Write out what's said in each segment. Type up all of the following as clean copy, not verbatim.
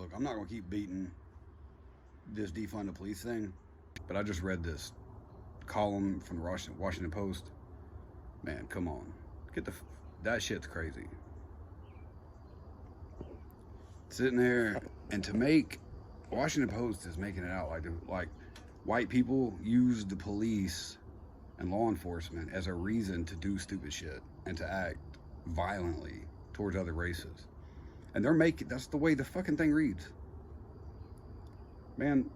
Look, I'm not gonna keep beating this defund the police thing, but I just read this column from the Washington Post. Man, come on, that shit's crazy. Sitting there, and to make Washington Post is making it out like white people use the police and law enforcement as a reason to do stupid shit and to act violently towards other races. And that's the way the fucking thing reads. Man,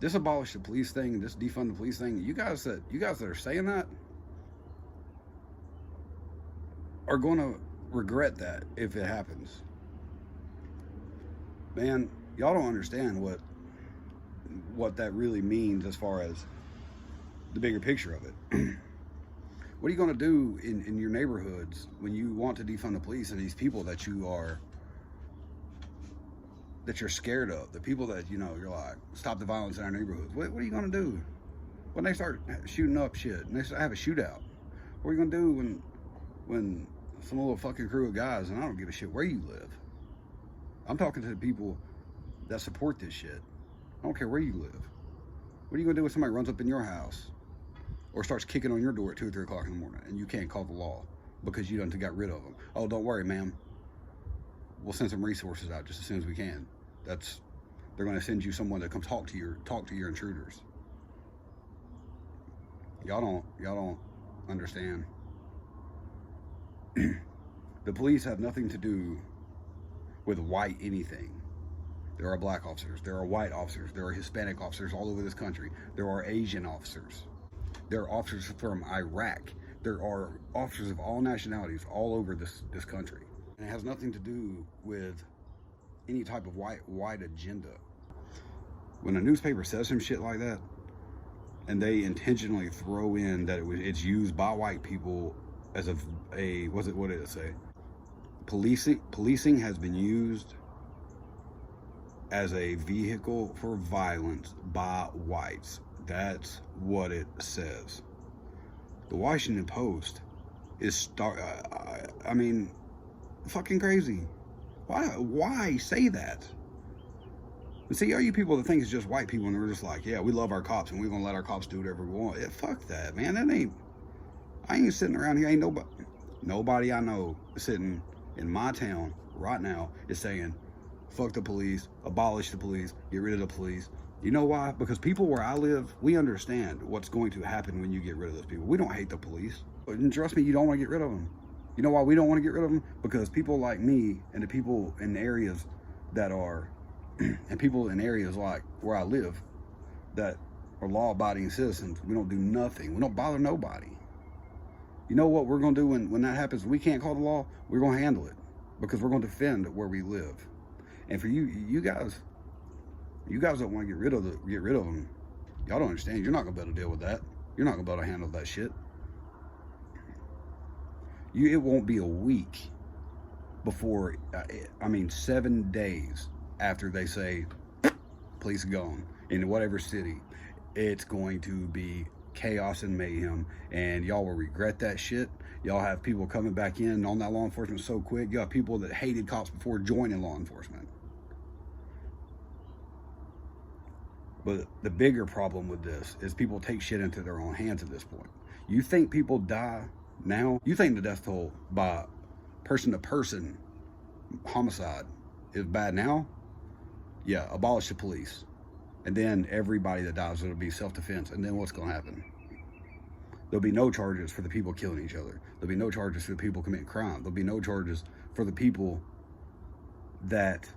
this abolish the police thing, this defund the police thing, you guys that are saying that are gonna regret that if it happens. Man, y'all don't understand what that really means as far as the bigger picture of it. What are you going to do in your neighborhoods when you want to defund the police and these people that you're scared of, the people that, you know, you're like, stop the violence in our neighborhoods? What are you going to do when they start shooting up shit and they start have a shootout? What are you going to do when some little fucking crew of guys, and I don't give a shit where you live. I'm talking to the people that support this shit. I don't care where you live. What are you going to do when somebody runs up in your house or starts kicking on your door at 2 or 3 o'clock in the morning and you can't call the law because you done got rid of them? Oh, don't worry, ma'am. We'll send some resources out just as soon as we can. They're going to send you someone to come talk to your intruders. Y'all don't understand. The police have nothing to do with white anything. There are black officers, there are white officers, there are Hispanic officers all over this country. There are Asian officers. There are officers from Iraq. There are officers of all nationalities all over this country. And it has nothing to do with any type of white agenda. When a newspaper says some shit like that, and they intentionally throw in that it's used by white people as what did it say? Policing has been used as a vehicle for violence by whites. That's what it says. The Washington Post is fucking crazy. Why say that? But see, all you people that think it's just white people and they're just like, yeah, we love our cops and we're gonna let our cops do whatever we want. Yeah, fuck that, man. I ain't sitting around here. Ain't nobody I know sitting in my town right now is saying, fuck the police, abolish the police, get rid of the police. You know why? Because people where I live, we understand what's going to happen when you get rid of those people. We don't hate the police. And trust me, you don't want to get rid of them. You know why we don't want to get rid of them? Because people like me and the people in areas that are, and people in areas like where I live that are law-abiding citizens, we don't do nothing. We don't bother nobody. You know what we're going to do when that happens? We can't call the law. We're going to handle it because we're going to defend where we live. And for you guys don't want to get rid of them. Y'all don't understand. You're not going to be able to deal with that. You're not going to be able to handle that shit. It won't be a week before, 7 days after they say police are gone in whatever city, it's going to be chaos and mayhem, and y'all will regret that shit. Y'all have people coming back in on that law enforcement so quick. You have people that hated cops before joining law enforcement. But the bigger problem with this is people take shit into their own hands at this point. You think people die now? You think the death toll by person-to-person homicide is bad now? Yeah, abolish the police. And then everybody that dies, it'll be self-defense. And then what's going to happen? There'll be no charges for the people killing each other. There'll be no charges for the people committing crime. There'll be no charges for the people that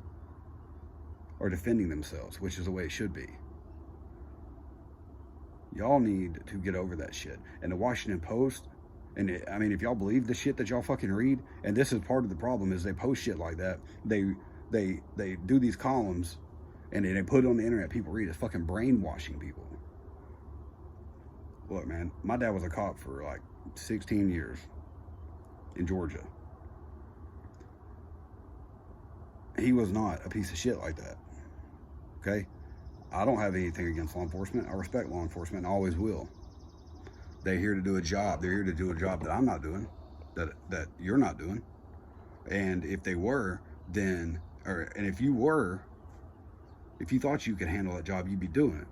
are defending themselves, which is the way it should be. Y'all need to get over that shit. And the Washington Post, if y'all believe the shit that y'all fucking read, and this is part of the problem, is they post shit like that. They do these columns and they put it on the internet. People read it. It's fucking brainwashing people. Look, man, my dad was a cop for like 16 years in Georgia. He was not a piece of shit like that. Okay? I don't have anything against law enforcement. I respect law enforcement and always will. They're here to do a job. They're here to do a job that I'm not doing, that you're not doing. And if they were, then and if you thought you could handle that job, you'd be doing it.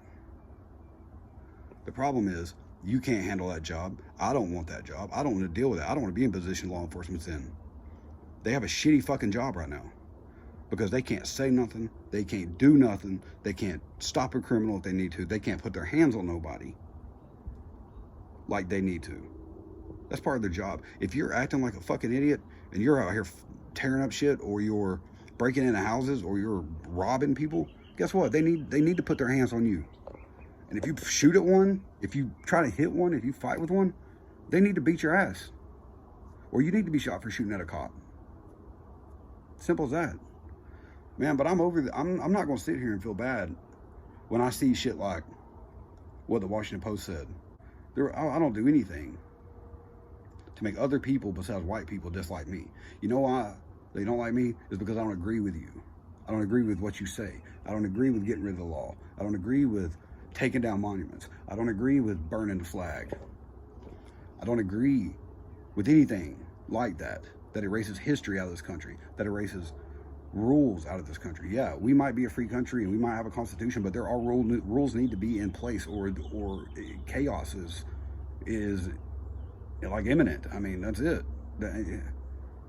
The problem is, you can't handle that job. I don't want that job. I don't want to deal with it. I don't want to be in position law enforcement's in. They have a shitty fucking job right now because they can't say nothing. They can't do nothing. They can't stop a criminal if they need to. They can't put their hands on nobody like they need to. That's part of their job. If you're acting like a fucking idiot and you're out here tearing up shit, or you're breaking into houses, or you're robbing people, guess what? They need to put their hands on you. And if you shoot at one, if you try to hit one, if you fight with one, they need to beat your ass. Or you need to be shot for shooting at a cop. Simple as that. Man, but I'm not going to sit here and feel bad when I see shit like what the Washington Post said. I don't do anything to make other people besides white people dislike me. You know why they don't like me? Is because I don't agree with you. I don't agree with what you say. I don't agree with getting rid of the law. I don't agree with taking down monuments. I don't agree with burning the flag. I don't agree with anything like that erases history out of this country, that erases rules out of this country. Yeah, we might be a free country and we might have a constitution, but there are rules need to be in place, or chaos is like imminent. I mean, that's it.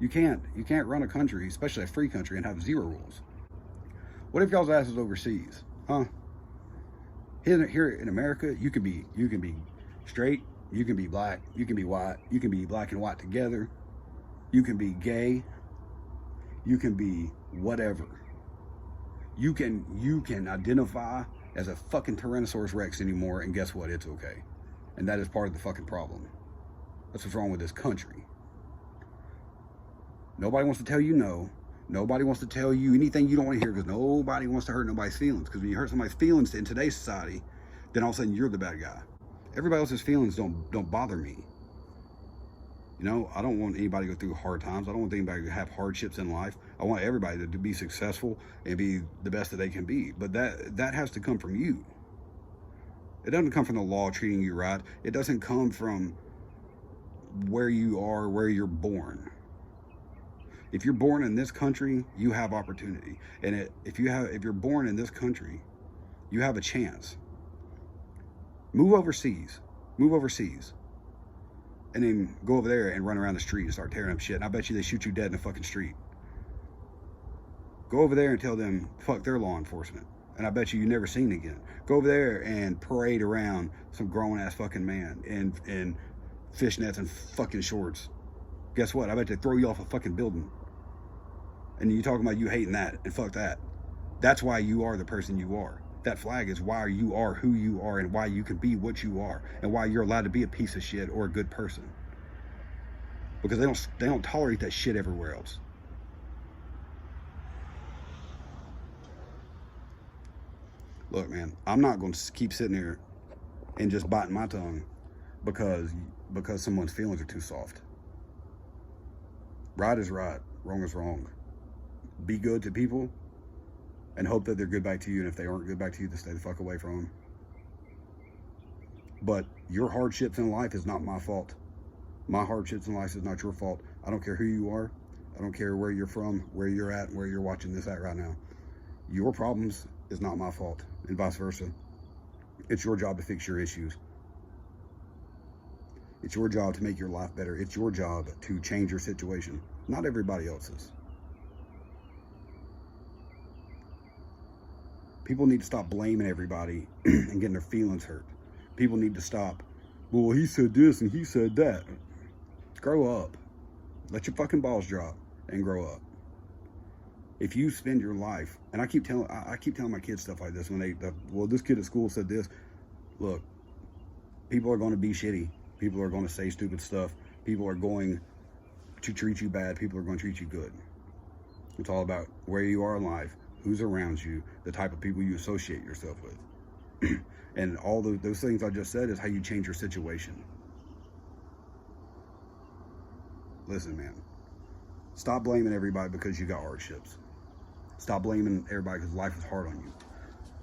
You can't run a country, especially a free country, and have zero rules. What if y'all's ass is overseas? Huh? Here in America, you can be straight, you can be black, you can be white, you can be black and white together, you can be gay, you can be whatever. You can identify as a fucking Tyrannosaurus Rex anymore, and guess what? It's okay. And that is part of the fucking problem. That's what's wrong with this country. Nobody wants to tell you no. Nobody wants to tell you anything you don't want to hear, because nobody wants to hurt nobody's feelings. Because when you hurt somebody's feelings in today's society, then all of a sudden you're the bad guy. Everybody else's feelings don't bother me. You know, I don't want anybody to go through hard times. I don't want anybody to have hardships in life. I want everybody to be successful and be the best that they can be. But that has to come from you. It doesn't come from the law treating you right. It doesn't come from where you are, where you're born. If you're born in this country, you have opportunity. And if you're born in this country, you have a chance. Move overseas. And then go over there and run around the street and start tearing up shit. And I bet you they shoot you dead in the fucking street. Go over there and tell them, fuck their law enforcement. And I bet you never seen it again. Go over there and parade around some grown-ass fucking man in fishnets and fucking shorts. Guess what? I bet they throw you off a fucking building. And you talking about you hating that, and fuck that. That's why you are the person you are. That flag is why you are who you are, and why you can be what you are, and why you're allowed to be a piece of shit or a good person. Because they don't tolerate that shit everywhere else. Look, man, I'm not going to keep sitting here and just biting my tongue because someone's feelings are too soft. Right is right, wrong is wrong. Be good to people and hope that they're good back to you. And if they aren't good back to you, then stay the fuck away from them. But your hardships in life is not my fault. My hardships in life is not your fault. I don't care who you are. I don't care where you're from, where you're at, where you're watching this at right now. Your problems is not my fault, and vice versa. It's your job to fix your issues. It's your job to make your life better. It's your job to change your situation, not everybody else's. People need to stop blaming everybody and getting their feelings hurt. People need to stop, well, he said this and he said that. Grow up. Let your fucking balls drop and grow up. If you spend your life, and I keep telling my kids stuff like this when well, this kid at school said this. Look, people are going to be shitty. People are going to say stupid stuff. People are going to treat you bad. People are going to treat you good. It's all about where you are in life, who's around you, the type of people you associate yourself with. And all those things I just said is how you change your situation. Listen, man, stop blaming everybody because you got hardships. Stop blaming everybody because life is hard on you.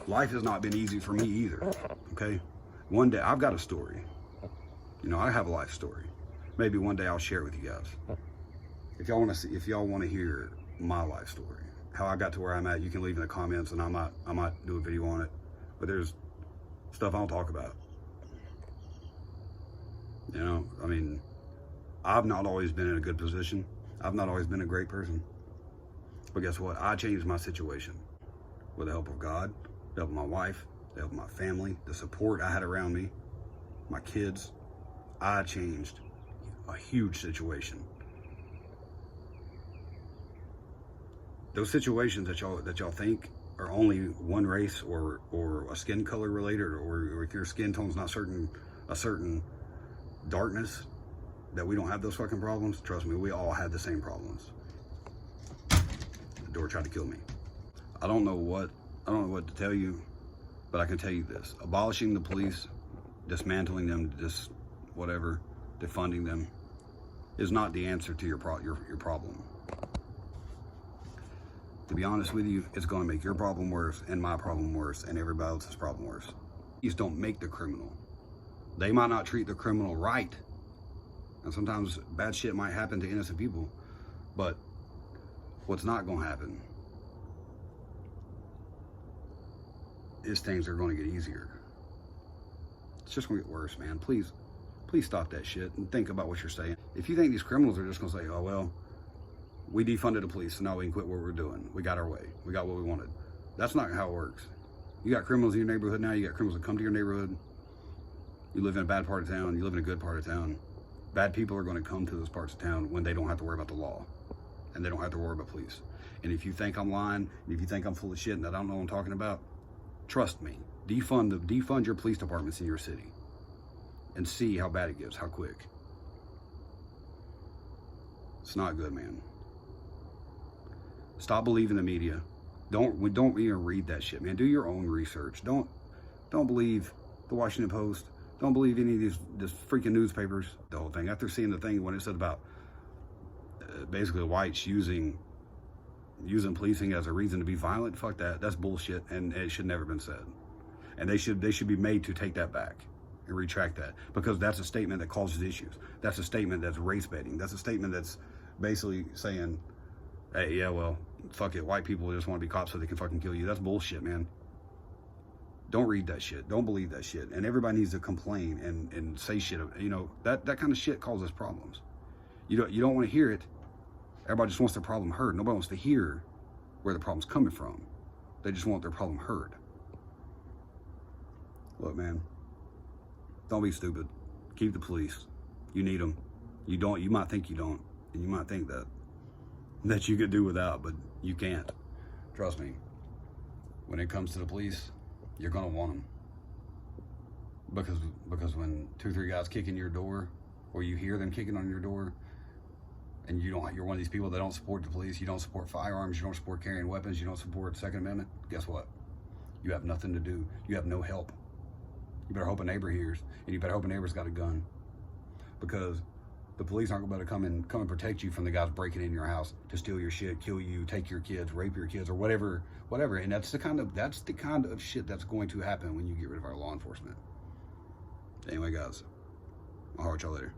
Life has not been easy for me either, okay? One day, I've got a story. You know, I have a life story. Maybe one day I'll share it with you guys. If y'all want to hear my life story. how I got to where I'm at, you can leave in the comments, and I might do a video on it. But there's stuff I don't talk about. You know, I mean, I've not always been in a good position. I've not always been a great person. But guess what? I changed my situation with the help of God, the help of my wife, the help of my family, the support I had around me, my kids. I changed a huge situation. Those situations that y'all think are only one race or a skin color related, or if your skin tone's not a certain darkness, that we don't have those fucking problems. Trust me, we all had the same problems. The door tried to kill me. I don't know what to tell you, but I can tell you this: abolishing the police, dismantling them, just whatever, defunding them, is not the answer to your problem. To be honest with you, it's going to make your problem worse, and my problem worse, and everybody else's problem worse. Police don't make the criminal. They might not treat the criminal right, and sometimes bad shit might happen to innocent people, but what's not going to happen is things are going to get easier. It's just going to get worse, man. Please stop that shit and think about what you're saying. If you think these criminals are just going to say, oh, well, we defunded the police, so now we can quit what we're doing. We got our way. We got what we wanted. That's not how it works. You got criminals in your neighborhood now. You got criminals that come to your neighborhood. You live in a bad part of town. You live in a good part of town. Bad people are going to come to those parts of town when they don't have to worry about the law, and they don't have to worry about police. And if you think I'm lying, and if you think I'm full of shit and that I don't know what I'm talking about, trust me. Defund your police departments in your city, and see how bad it gets, how quick. It's not good, man. Stop believing the media. Don't even read that shit, man. Do your own research. Don't believe the Washington Post. Don't believe any of these freaking newspapers. The whole thing. After seeing the thing when it said about basically whites using policing as a reason to be violent, fuck that. That's bullshit, and it should never been said. And they should be made to take that back and retract that, because that's a statement that causes issues. That's a statement that's race baiting. That's a statement that's basically saying, hey, yeah, well, fuck it, white people just want to be cops so they can fucking kill you. That's bullshit, man. Don't read that shit. Don't believe that shit. And everybody needs to complain and say shit. You know, that kind of shit causes problems. You don't want to hear it. Everybody just wants their problem heard. Nobody wants to hear where the problem's coming from. They just want their problem heard. Look, man, don't be stupid. Keep the police. You need them. You don't. You might think you don't, and you might think that you could do without, but you can't. Trust me. When it comes to the police, you're gonna want them, because when 2 or 3 guys kick in your door, or you hear them kicking on your door, and you're one of these people that don't support the police, you don't support firearms, you don't support carrying weapons, you don't support Second Amendment, guess what? You have nothing to do. You have no help. You better hope a neighbor hears, and you better hope a neighbor's got a gun, because the police aren't going to come and protect you from the guys breaking in your house to steal your shit, kill you, take your kids, rape your kids, or whatever. And that's the kind of shit that's going to happen when you get rid of our law enforcement. Anyway, guys, I'll holler at y'all later.